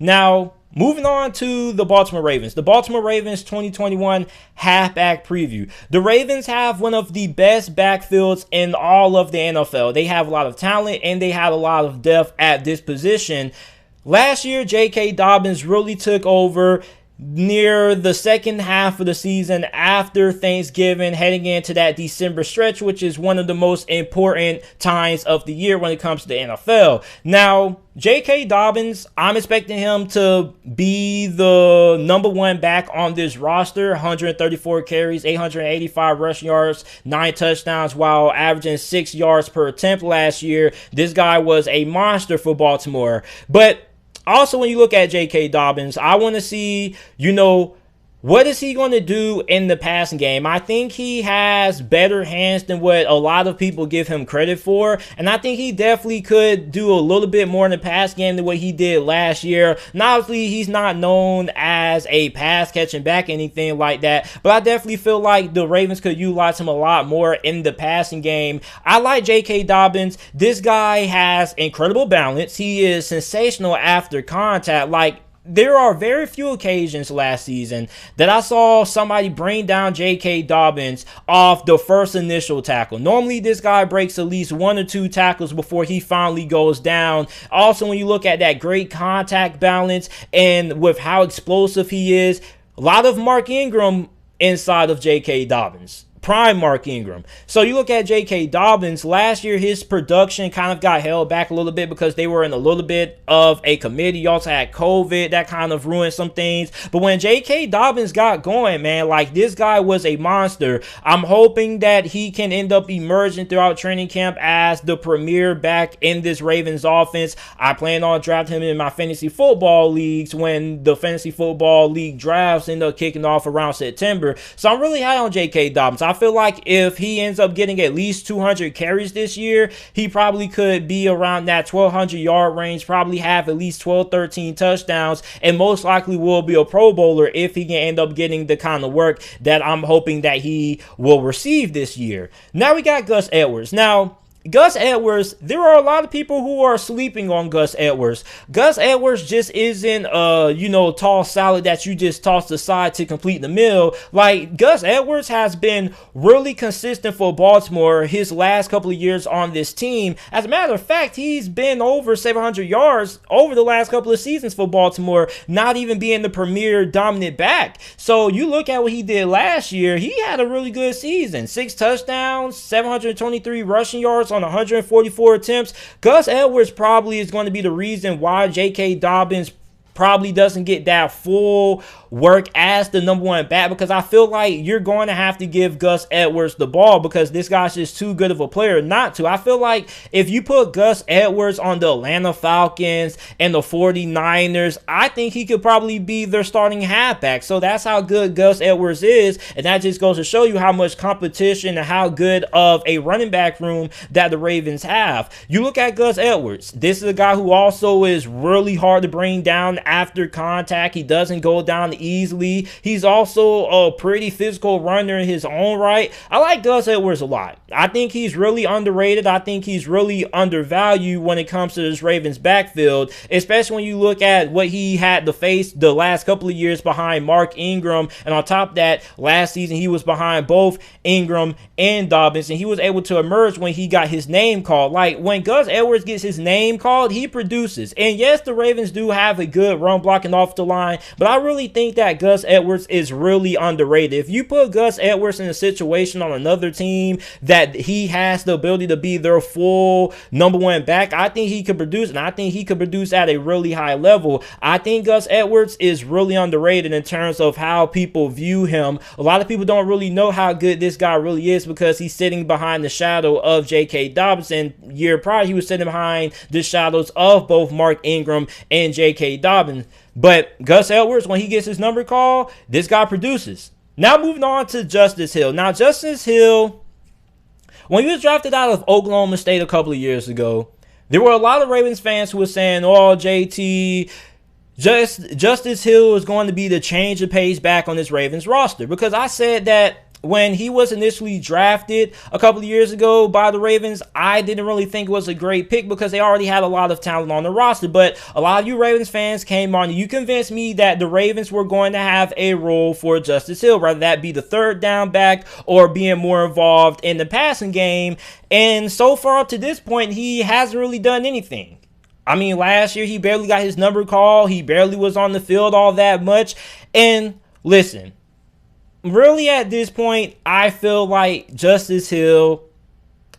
Now, moving on to the Baltimore Ravens. The Baltimore Ravens 2021 halfback preview. The Ravens have one of the best backfields in all of the NFL. They have a lot of talent and they have a lot of depth at this position. Last year, J.K. Dobbins really took over near the second half of the season after Thanksgiving, heading into that December stretch, which is one of the most important times of the year when it comes to the NFL. Now, J.K. Dobbins, I'm expecting him to be the number one back on this roster. 134 carries, 885 rushing yards, 9 touchdowns, while averaging 6 yards per attempt last year. This guy was a monster for Baltimore. But also, when you look at J.K. Dobbins, I want to see, what is he going to do in the passing game? I think he has better hands than what a lot of people give him credit for. And I think he definitely could do a little bit more in the pass game than what he did last year. And obviously, he's not known as a pass catching back, anything like that. But I definitely feel like the Ravens could utilize him a lot more in the passing game. I like J.K. Dobbins. This guy has incredible balance. He is sensational after contact. There are very few occasions last season that I saw somebody bring down J.K. Dobbins off the first initial tackle. Normally, this guy breaks at least 1 or 2 tackles before he finally goes down. Also, when you look at that great contact balance and with how explosive he is, a lot of Mark Ingram inside of J.K. Dobbins. Prime Mark Ingram. So you look at J.K. Dobbins, last year his production kind of got held back a little bit because they were in a little bit of a committee. You also had COVID that kind of ruined some things. But when J.K. Dobbins got going, man, this guy was a monster. I'm hoping that he can end up emerging throughout training camp as the premier back in this Ravens offense. I plan on drafting him in my fantasy football leagues when the fantasy football league drafts end up kicking off around September. So I'm really high on J.K. Dobbins. I feel like if he ends up getting at least 200 carries this year, he probably could be around that 1,200 yard range, probably have at least 12, 13 touchdowns, and most likely will be a Pro Bowler if he can end up getting the kind of work that I'm hoping that he will receive this year. Now we got Gus Edwards. Now, Gus Edwards, there are a lot of people who are sleeping on Gus Edwards. Gus Edwards just isn't tall salad that you just toss aside to complete the meal. Gus Edwards has been really consistent for Baltimore his last couple of years on this team. As a matter of fact, he's been over 700 yards over the last couple of seasons for Baltimore, not even being the premier dominant back. So you look at what he did last year, he had a really good season. 6 touchdowns, 723 rushing yards on 144 attempts. Gus Edwards probably is going to be the reason why J.K. Dobbins probably doesn't get that full work as the number one back, because I feel like you're going to have to give Gus Edwards the ball because this guy's just too good of a player not to. I feel like if you put Gus Edwards on the Atlanta Falcons and the 49ers, I think he could probably be their starting halfback. So that's how good Gus Edwards is, and that just goes to show you how much competition and how good of a running back room that the Ravens have. You look at Gus Edwards. This is a guy who also is really hard to bring down after contact. He doesn't go down easily. He's also a pretty physical runner in his own right. I like Gus Edwards a lot. I think he's really underrated. I think he's really undervalued when it comes to this Ravens backfield, especially when you look at what he had to face the last couple of years behind Mark Ingram. And on top of that, last season he was behind both Ingram and Dobbins, and he was able to emerge when he got his name called. When Gus Edwards gets his name called, he produces. And yes, the Ravens do have a good run blocking off the line, but I really think that Gus Edwards is really underrated. If you put Gus Edwards in a situation on another team that he has the ability to be their full number one back, I think he could produce, and I think he could produce at a really high level. I think Gus Edwards is really underrated in terms of how people view him. A lot of people don't really know how good this guy really is because he's sitting behind the shadow of J.K. Dobbins, and year prior he was sitting behind the shadows of both Mark Ingram and J.K. Dobbins. But Gus Edwards, when he gets his number called, this guy produces. Now moving on to Justice Hill. Now Justice Hill, when he was drafted out of Oklahoma State a couple of years ago, there were a lot of Ravens fans who were saying, oh, JT, Justice Hill is going to be the change of pace back on this Ravens roster. Because I said that when he was initially drafted a couple of years ago by the Ravens, I didn't really think it was a great pick because they already had a lot of talent on the roster. But a lot of you Ravens fans came on and you convinced me that the Ravens were going to have a role for Justice Hill, whether that be the third down back or being more involved in the passing game. And so far up to this point, he hasn't really done anything. I mean, last year he barely got his number called. He barely was on the field all that much. And listen, really at this point, I feel like Justice Hill,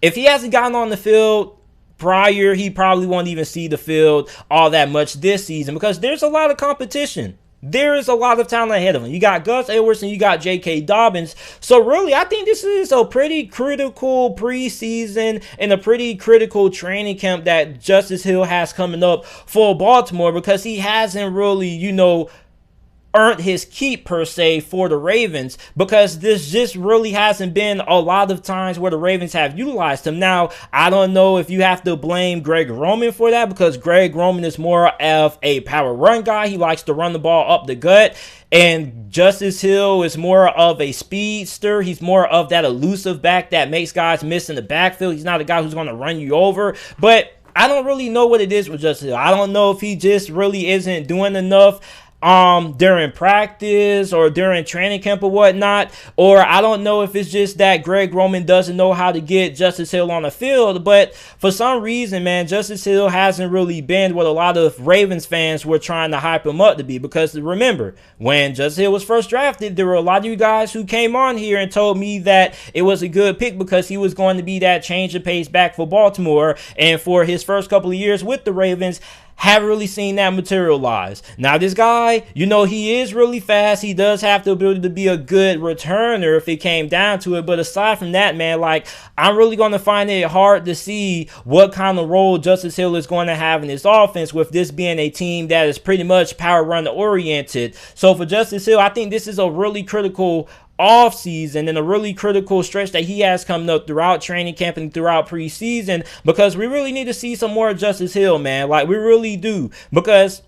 if he hasn't gotten on the field prior, he probably won't even see the field all that much this season because there's a lot of competition. There is a lot of talent ahead of him. You got Gus Edwards and you got J.K. Dobbins. So really, I think this is a pretty critical preseason and a pretty critical training camp that Justice Hill has coming up for Baltimore because he hasn't really, earned his keep per se for the Ravens because this just really hasn't been a lot of times where the Ravens have utilized him. Now, I don't know if you have to blame Greg Roman for that because Greg Roman is more of a power run guy. He likes to run the ball up the gut. And Justice Hill is more of a speedster. He's more of that elusive back that makes guys miss in the backfield. He's not a guy who's going to run you over. But I don't really know what it is with Justice Hill. I don't know if he just really isn't doing enough during practice or during training camp or whatnot, or I don't know if it's just that Greg Roman doesn't know how to get Justice Hill on the field, but for some reason, man, Justice Hill hasn't really been what a lot of Ravens fans were trying to hype him up to be, because remember, when Justice Hill was first drafted, there were a lot of you guys who came on here and told me that it was a good pick because he was going to be that change of pace back for Baltimore, and for his first couple of years with the Ravens, haven't really seen that materialize. Now, this guy, he is really fast. He does have the ability to be a good returner if it came down to it. But aside from that, man, I'm really going to find it hard to see what kind of role Justice Hill is going to have in this offense, with this being a team that is pretty much power run oriented. So for Justice Hill, I think this is a really critical off season and a really critical stretch that he has coming up throughout training camp and throughout preseason, because we really need to see some more Justice Hill, man. We really do, because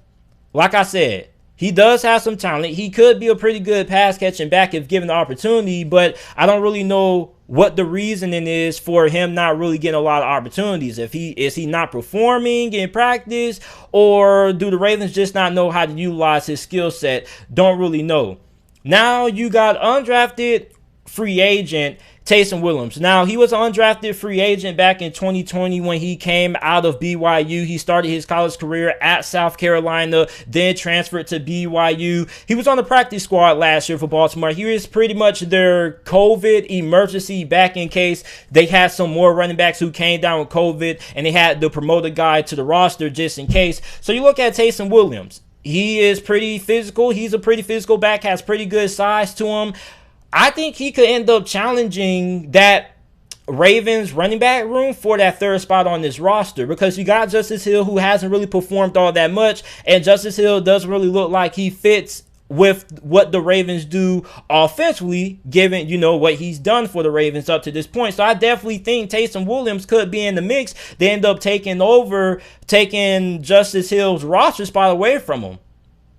like I said, he does have some talent. He could be a pretty good pass catching back if given the opportunity, but I don't really know what the reasoning is for him not really getting a lot of opportunities. Is he not performing in practice, or do the Ravens just not know how to utilize his skill set? Don't really know. Now you got undrafted free agent Tayson Williams. Now, he was an undrafted free agent back in 2020 when he came out of BYU. He started his college career at South Carolina, then transferred to BYU. He was on the practice squad last year for Baltimore. He was pretty much their COVID emergency back in case they had some more running backs who came down with COVID, and they had to promote a guy to the roster just in case. So you look at Tayson Williams. He is pretty physical. He's a pretty physical back, has pretty good size to him. I think he could end up challenging that Ravens running back room for that third spot on this roster, because you got Justice Hill, who hasn't really performed all that much, and Justice Hill doesn't really look like he fits with what the Ravens do offensively, given, what he's done for the Ravens up to this point. So I definitely think Tayson Williams could be in the mix. They end up taking Justice Hill's roster spot away from him.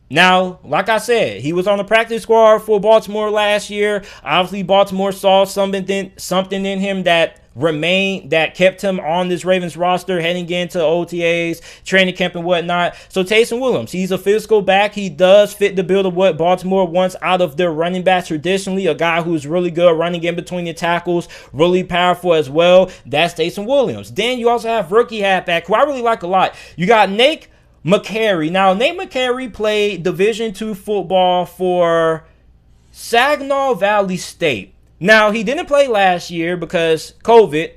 Now, like I said, he was on the practice squad for Baltimore last year. Obviously, Baltimore saw something in him that kept him on this Ravens roster heading into OTAs, training camp, and whatnot. So Tayson Williams, he's a physical back. He does fit the bill of what Baltimore wants out of their running backs traditionally. A guy who's really good running in between the tackles, really powerful as well. That's Tayson Williams. Then you also have rookie halfback, who I really like a lot. You got Nate McCary. Now, Nate McCary played Division II football for Saginaw Valley State. Now, he didn't play last year because COVID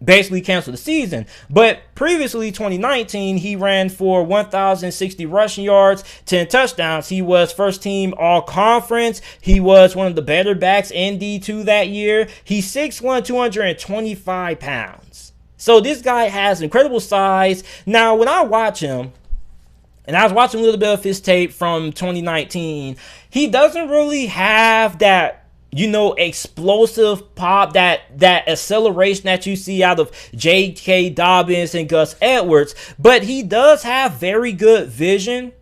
basically canceled the season. But previously, 2019, he ran for 1,060 rushing yards, 10 touchdowns. He was first team all-conference. He was one of the better backs in D2 that year. He's 6'1", 225 pounds. So this guy has incredible size. Now, when I watch him, and I was watching a little bit of his tape from 2019, he doesn't really have that, explosive pop, that acceleration that you see out of J.K. Dobbins and Gus Edwards. But he does have very good vision.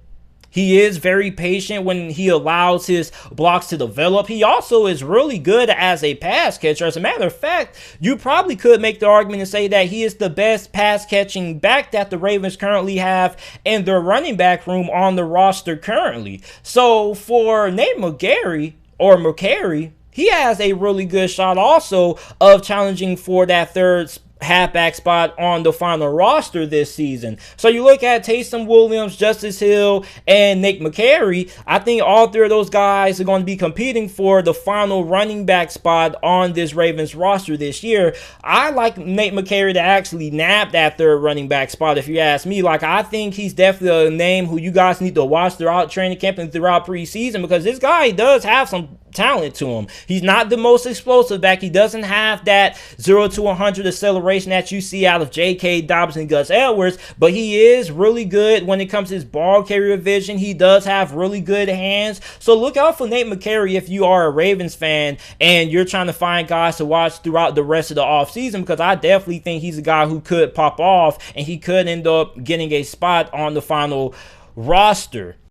He is very patient when he allows his blocks to develop. He also is really good as a pass catcher. As a matter of fact, you probably could make the argument and say that he is the best pass catching back that the Ravens currently have in their running back room on the roster currently. So for Nate McCary, he has a really good shot also of challenging for that third halfback spot on the final roster this season. So you look at Tayson Williams, Justice Hill, and Nick McCary. I think all three of those guys are going to be competing for the final running back spot on this Ravens roster this year. I like Nate McCary to actually nab that third running back spot, if you ask me. Like, I think he's definitely a name who you guys need to watch throughout training camp and throughout preseason, because this guy does have some talent to him. He's not the most explosive back. He doesn't have that 0 to 100 acceleration that you see out of J.K. Dobbins and Gus Edwards, but he is really good when it comes to his ball carrier vision. He does have really good hands. So look out for Nate McCary if you are a Ravens fan and you're trying to find guys to watch throughout the rest of the offseason, because I definitely think he's a guy who could pop off and he could end up getting a spot on the final roster.